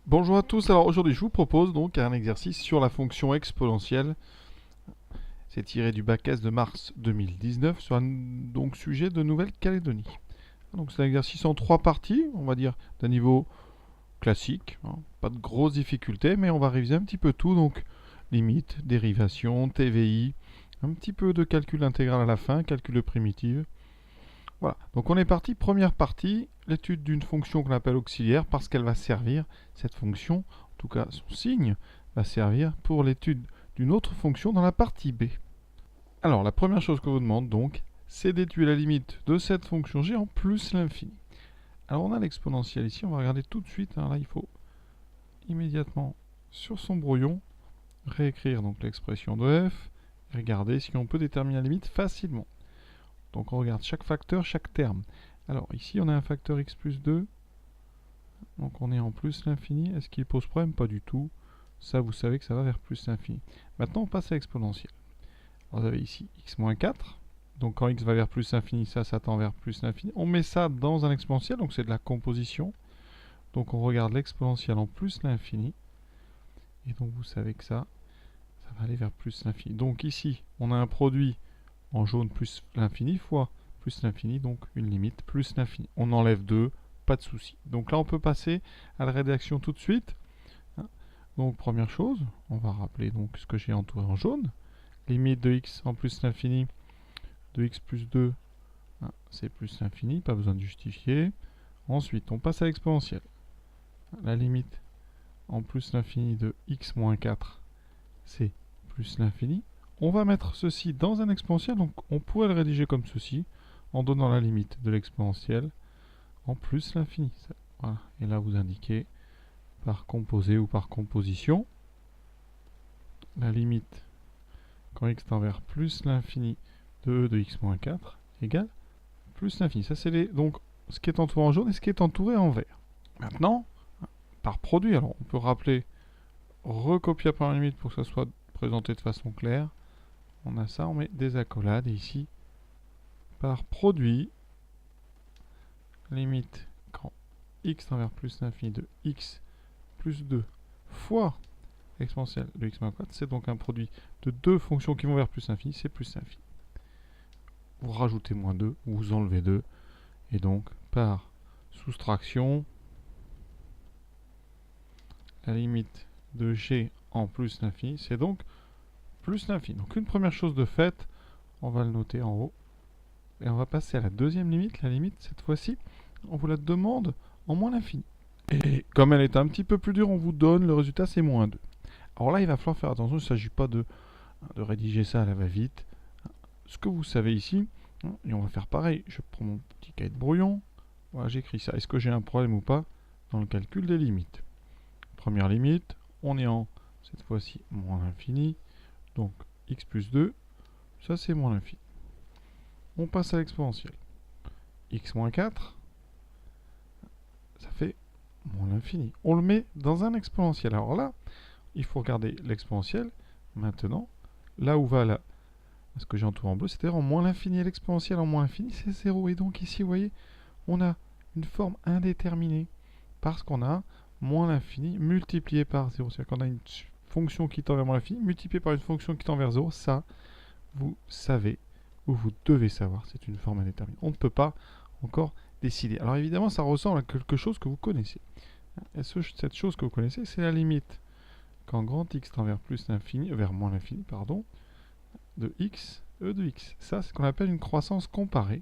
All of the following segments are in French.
Bonjour à tous, alors aujourd'hui je vous propose donc un exercice sur la fonction exponentielle. C'est tiré du bac S de mars 2019 sur un donc, sujet de Nouvelle-Calédonie. Donc c'est un exercice en 3 parties, on va dire d'un niveau classique, hein, pas de grosses difficultés, mais on va réviser un petit peu tout, donc limite, dérivation, TVI, un petit peu de calcul intégral à la fin, calcul de primitive. Voilà, donc on est parti, première partie, l'étude d'une fonction qu'on appelle auxiliaire parce qu'elle va servir, cette fonction, en tout cas son signe, va servir pour l'étude d'une autre fonction dans la partie B. Alors la première chose qu'on vous demande donc, c'est d'étudier la limite de cette fonction g en plus l'infini. Alors on a l'exponentielle ici, on va regarder tout de suite, hein, là il faut immédiatement sur son brouillon réécrire donc l'expression de f, et regarder si on peut déterminer la limite facilement. Donc on regarde chaque facteur, chaque terme. Alors ici on a un facteur x plus 2. Donc on est en plus l'infini. Est-ce qu'il pose problème? Pas du tout. Ça vous savez que ça va vers plus l'infini. Maintenant on passe à l'exponentielle. Vous avez ici x moins 4. Donc quand x va vers plus l'infini, ça tend vers plus l'infini. On met ça dans un exponentiel, donc c'est de la composition. Donc on regarde l'exponentielle en plus l'infini. Et donc vous savez que ça va aller vers plus l'infini. Donc ici on a un produit en jaune plus l'infini fois plus l'infini, donc une limite plus l'infini. On enlève 2, pas de souci. Donc là, on peut passer à la rédaction tout de suite. Donc première chose, on va rappeler donc ce que j'ai entouré en jaune. Limite de x en plus l'infini de x plus 2, c'est plus l'infini, pas besoin de justifier. Ensuite, on passe à l'exponentielle. La limite en plus l'infini de x moins 4, c'est plus l'infini. On va mettre ceci dans un exponentiel, donc on pourrait le rédiger comme ceci, en donnant la limite de l'exponentielle en plus l'infini. Voilà. Et là, vous indiquez par composé ou par composition la limite quand x tend vers plus l'infini de e de x moins 4 égale plus l'infini. Ça, c'est donc ce qui est entouré en jaune et ce qui est entouré en vert. Maintenant, par produit, alors on peut rappeler, recopier par la limite pour que ça soit présenté de façon claire. On a ça, on met des accolades, et ici, par produit, limite quand x tend vers plus l'infini de x plus 2 fois l'exponentielle de x moins 4, c'est donc un produit de deux fonctions qui vont vers plus l'infini, c'est plus l'infini. Vous rajoutez moins 2, vous enlevez 2, et donc par soustraction, la limite de g en plus l'infini, c'est donc plus l'infini. Donc une première chose de faite, on va le noter en haut, et on va passer à la deuxième limite. La limite, cette fois-ci, on vous la demande en moins l'infini. Et comme elle est un petit peu plus dure, on vous donne le résultat, c'est moins 2. Alors là, il va falloir faire attention, il ne s'agit pas de rédiger ça à la va-vite. Ce que vous savez ici, et on va faire pareil, je prends mon petit cahier de brouillon, voilà, j'écris ça. Est-ce que j'ai un problème ou pas dans le calcul des limites? Première limite, on est en, cette fois-ci, moins l'infini, donc x plus 2, ça c'est moins l'infini. On passe à l'exponentielle. X moins 4, ça fait moins l'infini. On le met dans un exponentiel. Alors là, il faut regarder l'exponentielle. Maintenant, là où va là, ce que j'ai entouré en bleu, c'est-à-dire en moins l'infini. Et l'exponentielle en moins l'infini, c'est 0. Et donc ici, vous voyez, on a une forme indéterminée. Parce qu'on a moins l'infini multiplié par 0. C'est-à-dire qu'on a une fonction qui tend vers moins l'infini multipliée par une fonction qui tend vers 0. Ça, vous savez, ou vous devez savoir, c'est une forme indéterminée. On ne peut pas encore décider. Alors évidemment, ça ressemble à quelque chose que vous connaissez. Et cette chose que vous connaissez, c'est la limite quand grand x tend vers plus l'infini, vers moins l'infini, pardon, de x, e de x. Ça, c'est ce qu'on appelle une croissance comparée.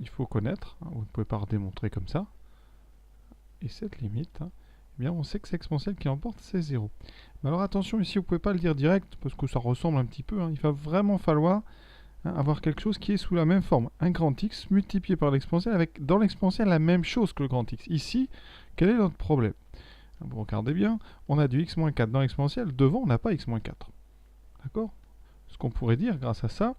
Il faut connaître, vous ne pouvez pas redémontrer comme ça. Et cette limite, eh bien, on sait que c'est exponentielle qui emporte, c'est 0. Mais alors attention, ici, vous ne pouvez pas le dire direct, parce que ça ressemble un petit peu. Il va vraiment falloir avoir quelque chose qui est sous la même forme. Un grand x multiplié par l'exponentielle, avec dans l'exponentielle la même chose que le grand x. Ici, quel est notre problème? Vous regardez bien, on a du x-4 dans l'exponentielle, devant on n'a pas x-4. D'accord? Ce qu'on pourrait dire grâce à ça,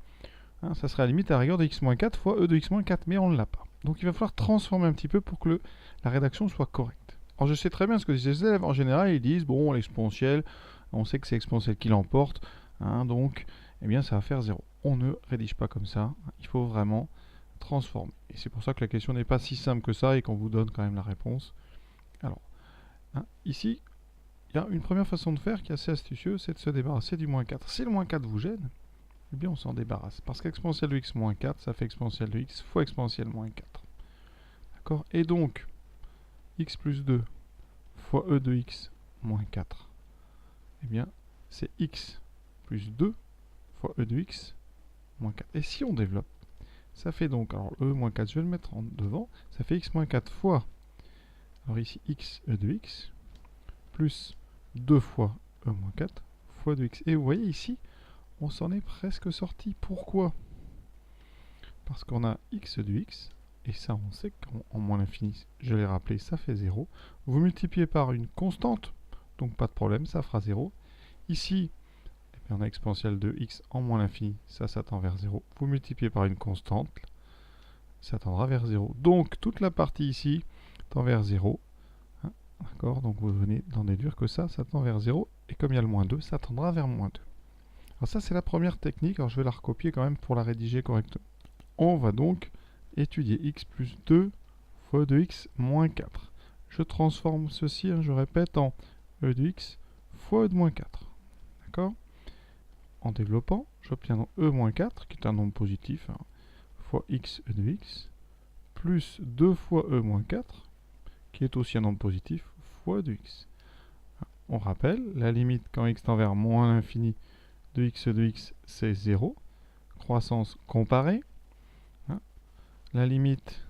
ça serait à la limite à la rigueur de x-4 fois e de x-4, mais on ne l'a pas. Donc il va falloir transformer un petit peu pour que la rédaction soit correcte. Alors je sais très bien ce que disent les élèves, en général ils disent, bon l'exponentielle, on sait que c'est l'exponentielle qui l'emporte, donc eh bien ça va faire 0. On ne rédige pas comme ça, il faut vraiment transformer. Et c'est pour ça que la question n'est pas si simple que ça et qu'on vous donne quand même la réponse. Alors, Hein, ici, il y a une première façon de faire qui est assez astucieuse, c'est de se débarrasser du moins 4. Si le moins 4 vous gêne, eh bien on s'en débarrasse. Parce qu'exponentielle de x moins 4, ça fait exponentielle de x fois exponentielle moins 4. D'accord? Et donc, x plus 2 fois e de x moins 4, eh bien, c'est x plus 2 fois e de x moins 4. Et si on développe, ça fait donc, alors e moins 4, je vais le mettre en devant, ça fait x moins 4 fois, alors ici, x e de x, plus 2 fois e moins 4 fois 2x. Et vous voyez ici, on s'en est presque sorti. Pourquoi? Parce qu'on a x de x, et ça on sait qu'en moins l'infini, je l'ai rappelé, ça fait 0. Vous multipliez par une constante, donc pas de problème, ça fera 0. Ici, eh bien, on a exponentielle de x en moins l'infini, ça tend vers 0. Vous multipliez par une constante, ça tendra vers 0. Donc toute la partie ici tend vers 0. D'accord? Donc vous venez d'en déduire que ça tend vers 0. Et comme il y a le moins 2, ça tendra vers moins 2. Alors ça, c'est la première technique. Alors je vais la recopier quand même pour la rédiger correctement. On va donc étudier x plus 2 fois e de x moins 4. Je transforme ceci, je répète, en e de x fois e de moins 4. D'accord? En développant, j'obtiens donc e moins 4, qui est un nombre positif, fois x e de x, plus 2 fois e moins 4, qui est aussi un nombre positif, fois de x. On rappelle, la limite quand x tend vers moins l'infini de x, c'est 0. Croissance comparée. La limite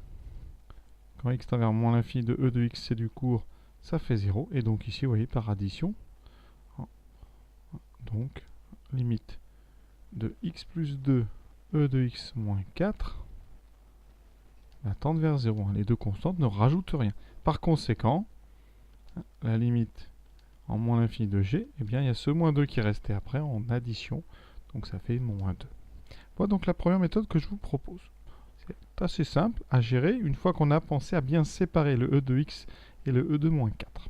quand x tend vers moins l'infini de e de x, c'est du court, ça fait 0. Et donc ici, vous voyez, par addition, donc limite de x plus 2 e de x moins 4 va tendre vers 0. Les deux constantes ne rajoutent rien. Par conséquent, la limite en moins l'infini de g, eh bien il y a ce moins 2 qui restait après en addition, donc ça fait moins 2. Voilà donc la première méthode que je vous propose. C'est assez simple à gérer une fois qu'on a pensé à bien séparer le e de x et le e de moins 4.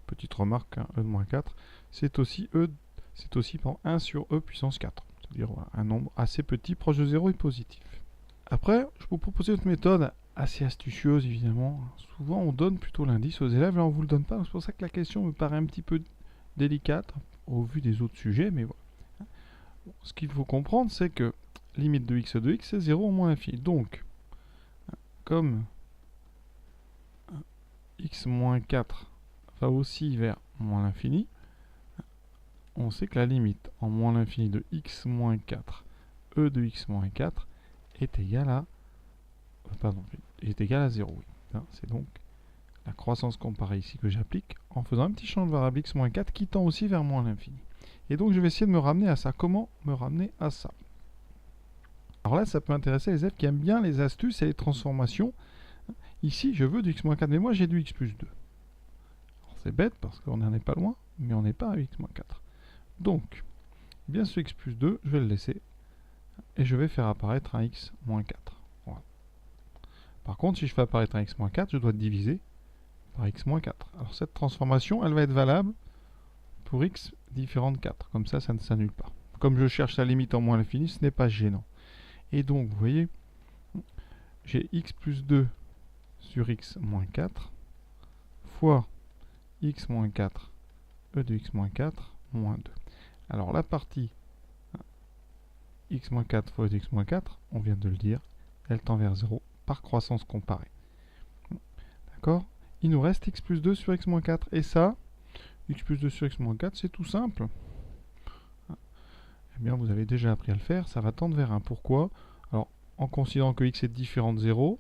Petite remarque, e de moins 4, c'est aussi 1 sur e puissance 4, c'est-à-dire un nombre assez petit, proche de 0 et positif. Après, je vous propose une autre méthode assez astucieuse évidemment. Souvent on donne plutôt l'indice aux élèves, là on ne vous le donne pas, c'est pour ça que la question me paraît un petit peu délicate au vu des autres sujets, mais voilà. Ce qu'il faut comprendre, c'est que limite de x de x, c'est 0 en moins l'infini. Donc, comme x moins 4 va aussi vers moins l'infini, on sait que la limite en moins l'infini de x moins 4, e de x moins 4, est égale à est égal à 0. Oui. C'est donc la croissance comparée ici que j'applique en faisant un petit champ de variable x moins 4 qui tend aussi vers moins l'infini. Et donc je vais essayer de me ramener à ça. Comment me ramener à ça? Alors là, ça peut intéresser les élèves qui aiment bien les astuces et les transformations. Ici, je veux du x moins 4, mais moi j'ai du x plus 2. C'est bête parce qu'on n'en est pas loin, mais on n'est pas à x moins 4. Donc, bien ce x plus 2, je vais le laisser et je vais faire apparaître un x moins 4. Voilà. Par contre, si je fais apparaître un x moins 4, je dois diviser par x moins 4. Alors cette transformation, elle va être valable pour x différent de 4. Comme ça ne s'annule pas. Comme je cherche la limite en moins l'infini, ce n'est pas gênant. Et donc, vous voyez, j'ai x plus 2 sur x moins 4 fois x moins 4 e de x moins 4 moins 2. Alors la partie x moins 4 fois e de x moins 4, on vient de le dire, elle tend vers 0 par croissance comparée. D'accord? Il nous reste x plus 2 sur x moins 4. Et ça, x plus 2 sur x moins 4, c'est tout simple. Eh bien, vous avez déjà appris à le faire, ça va tendre vers 1. Pourquoi? Alors, en considérant que x est différent de 0,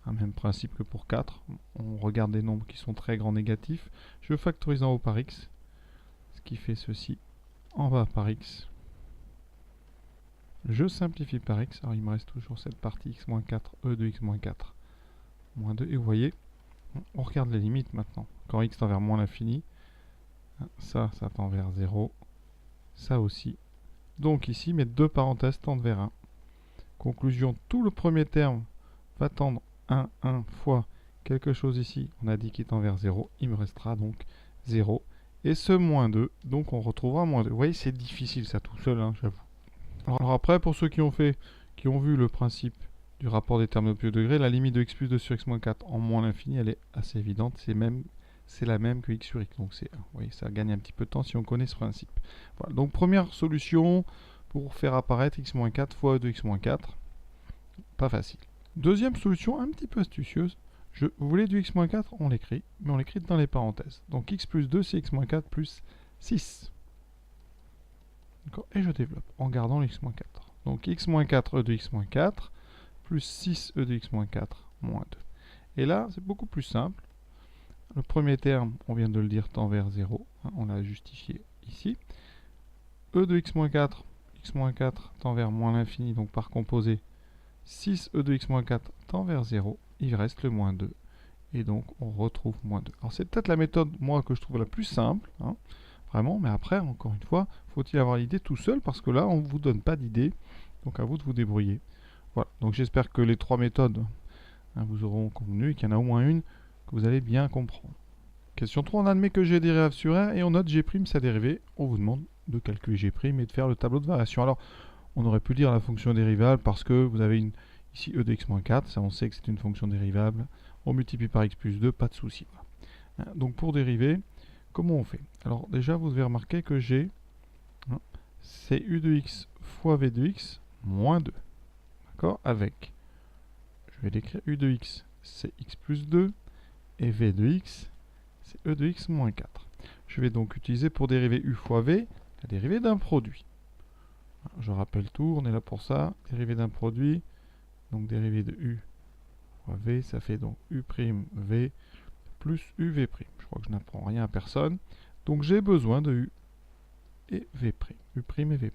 un même principe que pour 4, on regarde des nombres qui sont très grands négatifs, je factorise en haut par x, ce qui fait ceci en bas par x. Je simplifie par x, alors il me reste toujours cette partie x moins 4, e de x moins 4, moins 2, et vous voyez, on regarde les limites maintenant. Quand x tend vers moins l'infini, ça tend vers 0, ça aussi. Donc ici, mes deux parenthèses tendent vers 1. Conclusion, tout le premier terme va tendre 1 fois quelque chose ici, on a dit qu'il tend vers 0, il me restera donc 0. Et ce moins 2, donc on retrouvera moins 2. Vous voyez, c'est difficile ça tout seul, j'avoue. Alors après, pour ceux qui ont vu le principe du rapport des termes de plus haut degré, la limite de x plus 2 sur x moins 4 en moins l'infini, elle est assez évidente, c'est la même que x sur x. Donc, vous voyez, ça gagne un petit peu de temps si on connaît ce principe. Voilà, donc première solution pour faire apparaître x-4 fois e de x-4. Pas facile. Deuxième solution, un petit peu astucieuse. Vous voulez du x-4, on l'écrit, mais on l'écrit dans les parenthèses. Donc x plus 2, c'est x-4 plus 6. Et je développe en gardant le x-4. Donc x-4 e de x-4 plus 6 e de x-4 moins 2. Et là, c'est beaucoup plus simple. Le premier terme, on vient de le dire, tend vers 0. On l'a justifié ici. E de x-4 tend vers moins l'infini, donc par composé, 6e de x-4 tend vers 0. Il reste le moins 2. Et donc, on retrouve moins 2. Alors, c'est peut-être la méthode, moi, que je trouve la plus simple. Vraiment, mais après, encore une fois, faut-il avoir l'idée tout seul, parce que là, on ne vous donne pas d'idée. Donc, à vous de vous débrouiller. Voilà. Donc, j'espère que les trois méthodes vous auront convenu et qu'il y en a au moins une que vous allez bien comprendre. Question 3, on admet que g dérive sur r et on note g' sa dérivée. On vous demande de calculer g' et de faire le tableau de variation. Alors, on aurait pu dire la fonction dérivable parce que vous avez ici e de x-4, ça on sait que c'est une fonction dérivable. On multiplie par x plus 2, pas de souci. Voilà. Donc pour dériver, comment on fait? Alors déjà, vous devez remarquer que g, c'est u de x fois v de x moins 2. D'accord? Avec, je vais l'écrire, u de x, c'est x plus 2, et v de x, c'est e de x moins 4. Je vais donc utiliser pour dériver u fois v, la dérivée d'un produit. Je rappelle tout, on est là pour ça. Dérivée d'un produit, donc dérivée de u fois v, ça fait donc u' v plus uv'. Je crois que je n'apprends rien à personne. Donc j'ai besoin de u et v'. U' et v'.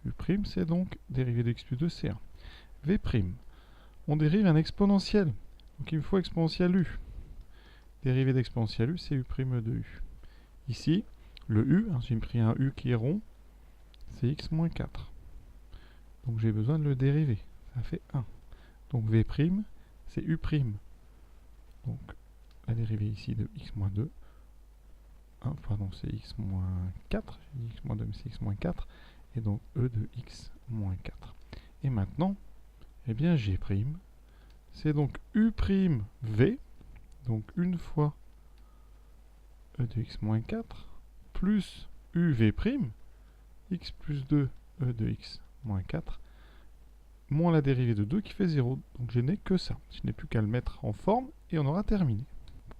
U', c'est donc dérivée de x plus 2, c'est 1. V', on dérive un exponentiel. Donc il me faut exponentiel u. Dérivée d'exponentiel u, c'est u' de u. Ici, le u, j'ai pris un u qui est rond, c'est x moins 4. Donc j'ai besoin de le dériver. Ça fait 1. Donc v', c'est u'. Donc la dérivée ici de x moins 2. Pardon, c'est x moins 4. J'ai dit x moins 2, mais c'est x moins 4. Et donc e de x moins 4. Et maintenant, eh bien g', c'est donc u'v. Donc une fois e de x moins 4 plus uv', x plus 2 e de x moins 4, moins la dérivée de 2 qui fait 0. Donc je n'ai que ça. Je n'ai plus qu'à le mettre en forme et on aura terminé.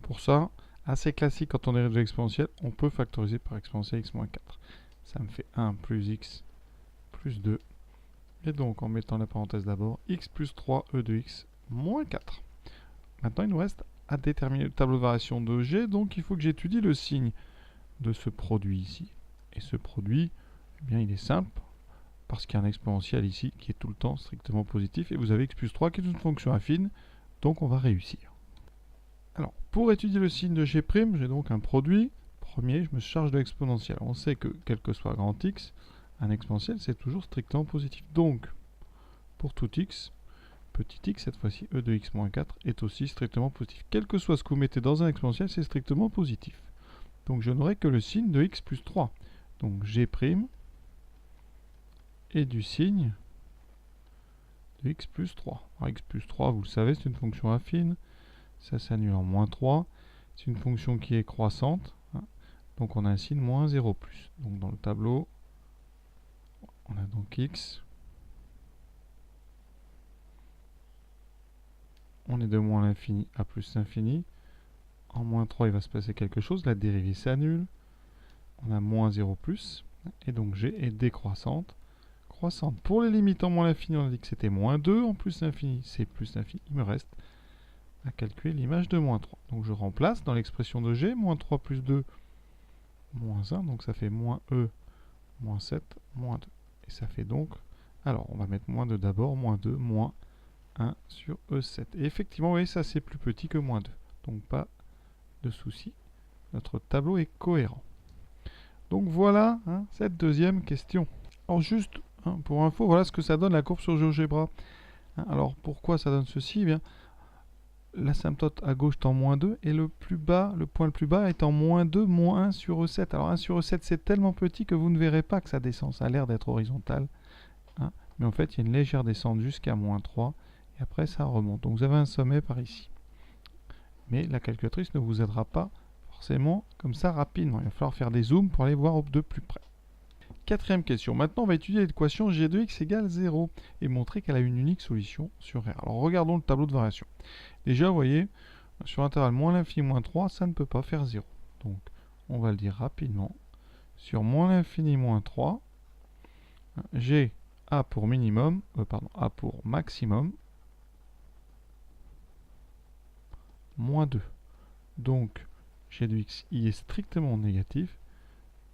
Pour ça, assez classique quand on dérive de l'exponentielle, on peut factoriser par exponentielle x moins 4. Ça me fait 1 plus x plus 2. Et donc en mettant la parenthèse d'abord, x plus 3 e de x moins 4. Maintenant il nous reste à déterminer le tableau de variation de g, donc il faut que j'étudie le signe de ce produit ici. Et ce produit, eh bien, il est simple, parce qu'il y a un exponentiel ici qui est tout le temps strictement positif, et vous avez x plus 3 qui est une fonction affine, donc on va réussir. Alors, pour étudier le signe de g', j'ai donc un produit. Premier, je me charge de l'exponentiel. On sait que, quel que soit grand x, un exponentiel, c'est toujours strictement positif. Donc, pour tout x, petit x, cette fois-ci, e de x moins 4, est aussi strictement positif. Quel que soit ce que vous mettez dans un exponentiel, c'est strictement positif. Donc je n'aurai que le signe de x plus 3. Donc g' est du signe de x plus 3. Alors x plus 3, vous le savez, c'est une fonction affine. Ça s'annule en moins 3. C'est une fonction qui est croissante. Donc on a un signe moins 0 plus. Donc dans le tableau, on a donc x. On est de moins l'infini à plus l'infini. En moins 3, il va se passer quelque chose. La dérivée s'annule. On a moins 0 plus. Et donc g est décroissante. Croissante. Pour les limites en moins l'infini, on a dit que c'était moins 2. En plus l'infini, c'est plus l'infini. Il me reste à calculer l'image de moins 3. Donc je remplace dans l'expression de g, moins 3 plus 2, moins 1. Donc ça fait moins e, moins 7, moins 2. Et ça fait donc, alors on va mettre moins 2 d'abord, moins 2, moins 1 sur E7. Et effectivement, vous voyez, ça c'est plus petit que moins 2. Donc pas de souci. Notre tableau est cohérent. Donc voilà cette deuxième question. Alors juste pour info, voilà ce que ça donne la courbe sur GeoGebra. Alors pourquoi ça donne ceci? Eh bien, l'asymptote à gauche est en moins 2 et le plus bas, le point le plus bas est en moins 2, moins 1 sur E7. Alors 1 sur E7 c'est tellement petit que vous ne verrez pas que ça descend. Ça a l'air d'être horizontal. Mais en fait il y a une légère descente jusqu'à moins 3 et après ça remonte. Donc vous avez un sommet par ici. mais la calculatrice ne vous aidera pas forcément comme ça rapidement. Il va falloir faire des zooms pour aller voir de plus près. Quatrième question. Maintenant, on va étudier l'équation g de x égale 0 et montrer qu'elle a une unique solution sur R. Alors, regardons le tableau de variation. Déjà, vous voyez, sur l'intervalle moins l'infini moins 3, ça ne peut pas faire 0. Donc, on va le dire rapidement. Sur moins l'infini moins 3, j'ai A pour minimum, A pour maximum, moins 2. Donc, g de x y est strictement négatif.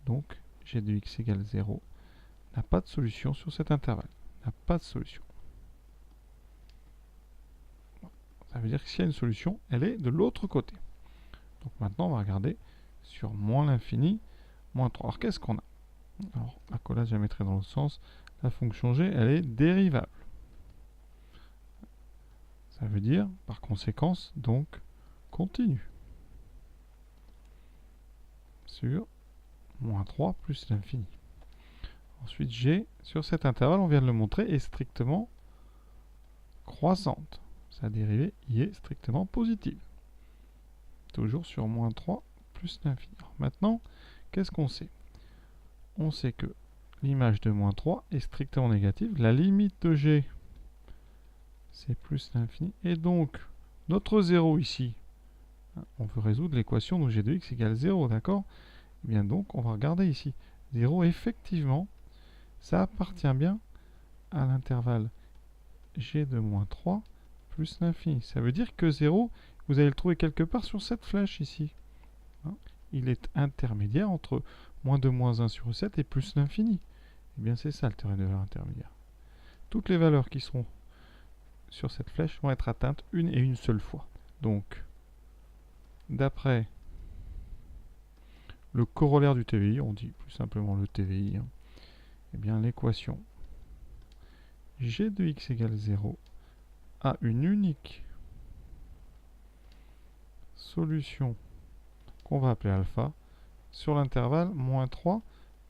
Donc, g de x égale 0 n'a pas de solution sur cet intervalle. N'a pas de solution. Ça veut dire que s'il y a une solution, elle est de l'autre côté. Donc maintenant, on va regarder sur moins l'infini, moins 3. Alors qu'est-ce qu'on a? Alors, accolade géométrie dans l'autre sens. La fonction g, elle est dérivable. Ça veut dire, par conséquence, donc, continue. Sur moins 3 plus l'infini. Ensuite, g, sur cet intervalle, on vient de le montrer, est strictement croissante. Sa dérivée y est strictement positive. Toujours sur moins 3 plus l'infini. Maintenant, qu'est-ce qu'on sait? On sait que l'image de moins 3 est strictement négative. La limite de g, c'est plus l'infini. Et donc, notre 0 ici, on veut résoudre l'équation de g de x égale 0, d'accord? Et bien donc, on va regarder ici. 0, effectivement, ça appartient bien à l'intervalle g de moins 3 plus l'infini. Ça veut dire que 0, vous allez le trouver quelque part sur cette flèche ici. Il est intermédiaire entre moins 2 moins 1 sur 7 et plus l'infini. Et bien c'est ça le théorème de valeur intermédiaire. Toutes les valeurs qui seront sur cette flèche vont être atteintes une et une seule fois. Donc, d'après le corollaire du TVI, on dit plus simplement le TVI, eh bien l'équation g de x égale 0 a une unique solution qu'on va appeler alpha sur l'intervalle moins 3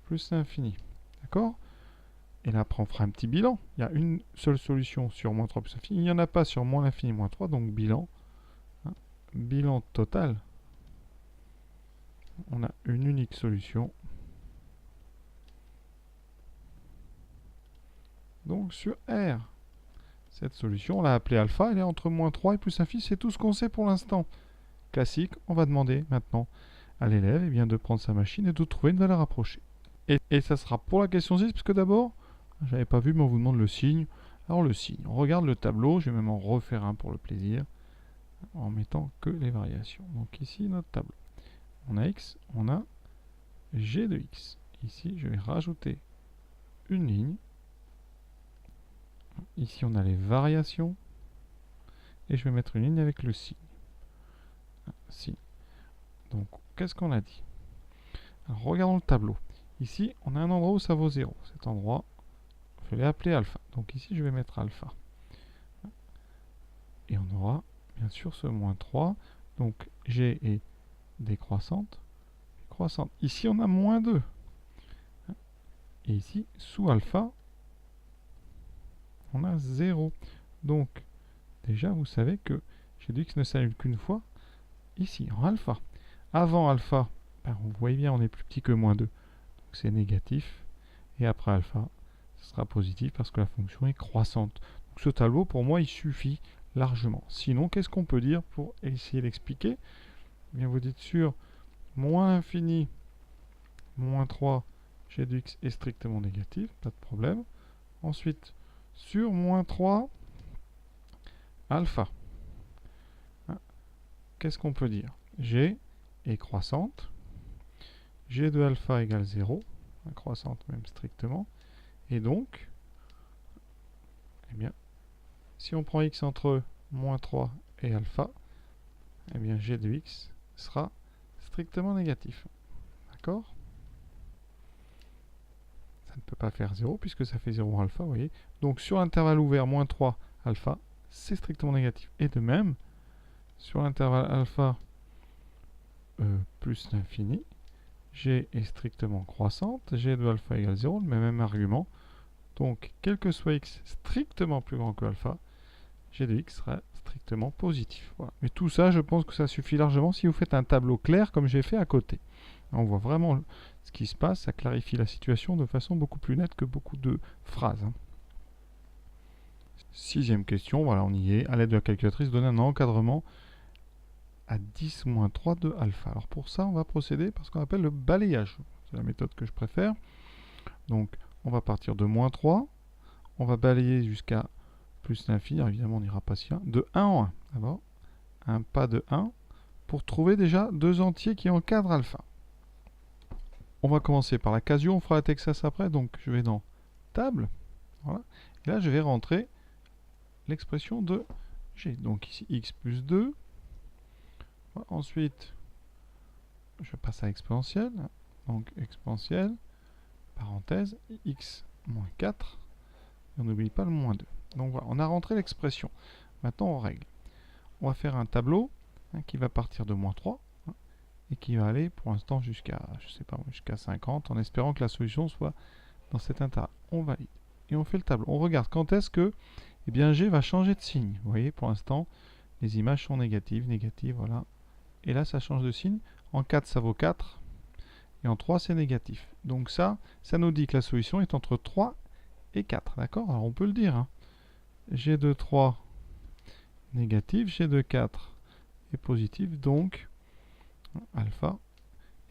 plus l'infini. D'accord? Et là, après, on fera un petit bilan. Il y a une seule solution sur moins 3 plus l'infini. Il n'y en a pas sur moins l'infini moins 3, donc bilan. Bilan total. On a une unique solution. Donc sur R. Cette solution, on l'a appelée alpha, elle est entre moins 3 et plus l'infini. C'est tout ce qu'on sait pour l'instant. Classique, on va demander maintenant à l'élève de prendre sa machine et de trouver une valeur approchée. Et ça sera pour la question 6, parce que d'abord, j'avais pas vu, mais on vous demande le signe. Alors le signe, on regarde le tableau, je vais même en refaire un pour le plaisir, en mettant que les variations. Donc ici, notre tableau. On a x, on a g de x. Ici, je vais rajouter une ligne. Ici, on a les variations. Et je vais mettre une ligne avec le signe. Signe. Donc, qu'est-ce qu'on a dit? Alors, regardons le tableau. Ici, on a un endroit où ça vaut 0. Cet endroit, je vais l'appeler alpha. Donc ici, je vais mettre alpha. Et on aura, bien sûr, ce moins 3. Donc, g est décroissante. Croissante. Ici, on a moins 2. Et ici, sous alpha, on a 0. Donc, déjà, vous savez que g de x ne s'annule qu'une fois, ici, en alpha. Avant alpha, vous voyez bien, on est plus petit que moins 2. Donc, c'est négatif. Et après alpha, ce sera positif parce que la fonction est croissante. Donc, ce tableau, pour moi, il suffit largement. Sinon, qu'est-ce qu'on peut dire pour essayer d'expliquer? Eh bien, vous dites sur moins l'infini, moins 3, g de x est strictement négatif, pas de problème. Ensuite, sur moins 3, alpha. Qu'est-ce qu'on peut dire? G est croissante. G de alpha égale 0. Croissante même strictement. Et donc, eh bien, si on prend x entre moins 3 et alpha, eh bien, g de x sera strictement négatif. D'accord? Ça ne peut pas faire 0 puisque ça fait 0 alpha, vous voyez. Donc, sur l'intervalle ouvert, moins 3 alpha, c'est strictement négatif. Et de même, sur l'intervalle alpha plus l'infini, g est strictement croissante, g de alpha égale 0, le même argument. Donc, quel que soit x strictement plus grand que alpha, g de x sera strictement strictement positif. Voilà. Mais tout ça, je pense que ça suffit largement si vous faites un tableau clair comme j'ai fait à côté. On voit vraiment ce qui se passe, ça clarifie la situation de façon beaucoup plus nette que beaucoup de phrases. Sixième question, voilà, on y est. À l'aide de la calculatrice, donner un encadrement à 10-3 de alpha. Alors pour ça, on va procéder par ce qu'on appelle le balayage. C'est la méthode que je préfère. Donc, on va partir de -3. On va balayer jusqu'à plus l'infini. Évidemment, on n'ira pas si loin. De 1 en 1. D'abord, un pas de 1 pour trouver déjà deux entiers qui encadrent alpha. On va commencer par la casio. On fera la Texas après. Donc, je vais dans table. Voilà. Et là, je vais rentrer l'expression de g. Donc ici, x plus 2. Voilà. Ensuite, je passe à exponentielle. Donc, exponentielle, parenthèse, x moins 4. Et on n'oublie pas le moins 2. Donc voilà, on a rentré l'expression. Maintenant, on règle. On va faire un tableau qui va partir de -3 et qui va aller pour l'instant jusqu'à, je sais pas, jusqu'à 50 en espérant que la solution soit dans cet intervalle. On valide. Et on fait le tableau. On regarde quand est-ce que eh bien, G va changer de signe. Vous voyez, pour l'instant, les images sont négatives, voilà. Et là, ça change de signe. En 4, ça vaut 4. Et en 3, c'est négatif. Donc ça nous dit que la solution est entre 3 et 4. D'accord? Alors, on peut le dire. Hein. G de 3 négatif, G de 4 est positif. Donc, alpha,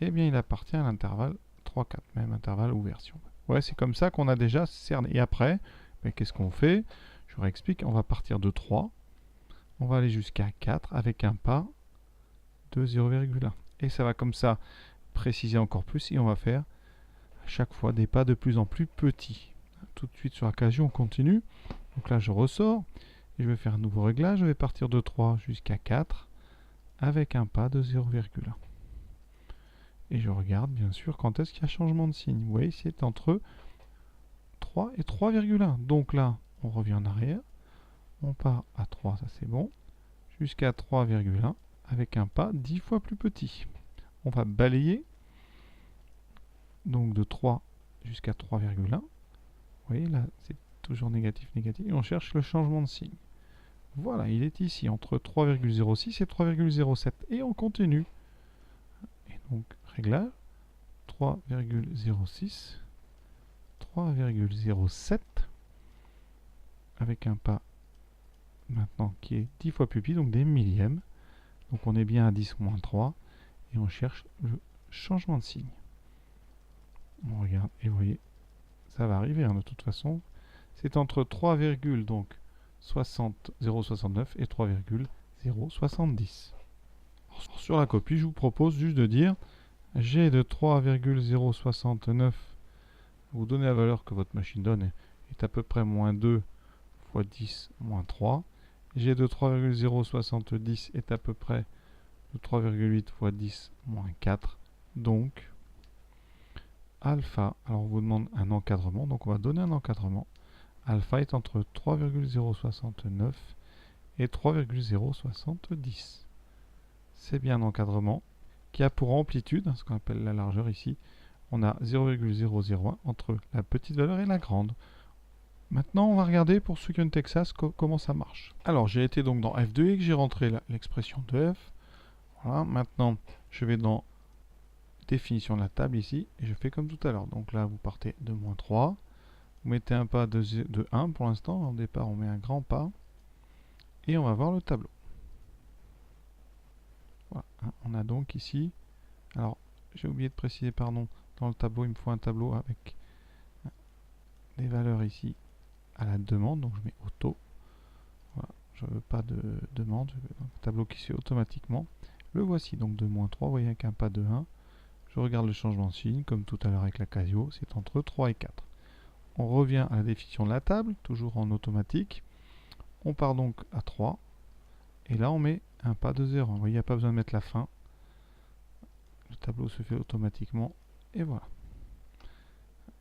eh bien, il appartient à l'intervalle 3, 4. Même intervalle ouvert, si on veut. Ouais, c'est comme ça qu'on a déjà cerné. Et après, ben, qu'est-ce qu'on fait? Je vous réexplique. On va partir de 3. On va aller jusqu'à 4 avec un pas de 0,1. Et ça va comme ça préciser encore plus. Et on va faire à chaque fois des pas de plus en plus petits. Tout de suite sur la casio, on continue. Donc là, je ressors. Et je vais faire un nouveau réglage. Je vais partir de 3 jusqu'à 4 avec un pas de 0,1. Et je regarde bien sûr quand est-ce qu'il y a changement de signe. Vous voyez, c'est entre 3 et 3,1. Donc là, on revient en arrière. On part à 3, ça c'est bon. Jusqu'à 3,1 avec un pas 10 fois plus petit. On va balayer. Donc de 3 jusqu'à 3,1. Vous voyez, là, c'est toujours négatif, négatif. Et on cherche le changement de signe. Voilà, il est ici entre 3,06 et 3,07. Et on continue. Et donc, réglage, 3,06, 3,07, avec un pas maintenant qui est 10 fois plus petit, donc des millièmes. Donc on est bien à 10 moins 3. Et on cherche le changement de signe. On regarde, et vous voyez, ça va arriver hein, de toute façon. C'est entre 3,069 et 3,070. Sur la copie, je vous propose juste de dire G de 3,069, vous donnez la valeur que votre machine donne, est à peu près moins 2 fois 10 moins 3. G de 3,070 est à peu près de 3,8 fois 10 moins 4. Donc, alpha, alors on vous demande un encadrement, donc on va donner un encadrement. Alpha est entre 3,069 et 3,070. C'est bien un encadrement qui a pour amplitude, ce qu'on appelle la largeur ici, on a 0,001 entre la petite valeur et la grande. Maintenant, on va regarder pour ceux qui ont une Texas comment ça marche. Alors, j'ai été donc dans F2 et que j'ai rentré l'expression de F. Voilà, maintenant, je vais dans définition de la table ici et je fais comme tout à l'heure. Donc là, vous partez de -3. Vous mettez un pas de 1 pour l'instant. Au départ, on met un grand pas. Et on va voir le tableau. Voilà. On a donc ici... Alors, j'ai oublié de préciser, pardon. Dans le tableau, il me faut un tableau avec des valeurs ici à la demande. Donc, je mets auto. Voilà. Je ne veux pas de demande. Je veux un tableau qui se fait automatiquement. Le voici. Donc, de -3. Vous voyez avec un pas de 1. Je regarde le changement de signe. Comme tout à l'heure avec la Casio. C'est entre 3 et 4. On revient à la définition de la table, toujours en automatique. On part donc à 3. Et là, on met un pas de 0. Vous voyez, il n'y a pas besoin de mettre la fin. Le tableau se fait automatiquement. Et voilà.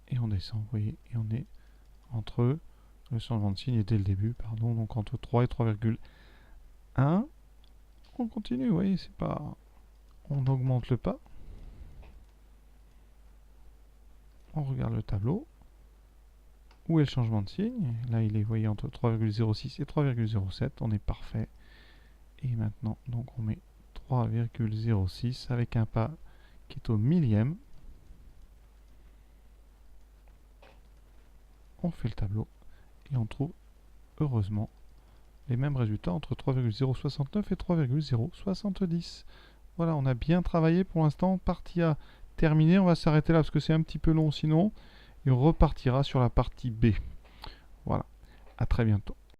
Et on descend, vous voyez. Et on est entre le changement de signe dès le début, pardon. Donc entre 3 et 3,1. On continue, vous voyez, c'est pas... On augmente le pas. On regarde le tableau. Où est le changement de signe? Là, il est, vous voyez, entre 3,06 et 3,07. On est parfait. Et maintenant, donc on met 3,06 avec un pas qui est au millième. On fait le tableau et on trouve heureusement les mêmes résultats entre 3,069 et 3,070. Voilà, on a bien travaillé pour l'instant. Partie A terminée. On va s'arrêter là parce que c'est un petit peu long sinon. Et on repartira sur la partie B. Voilà, à très bientôt.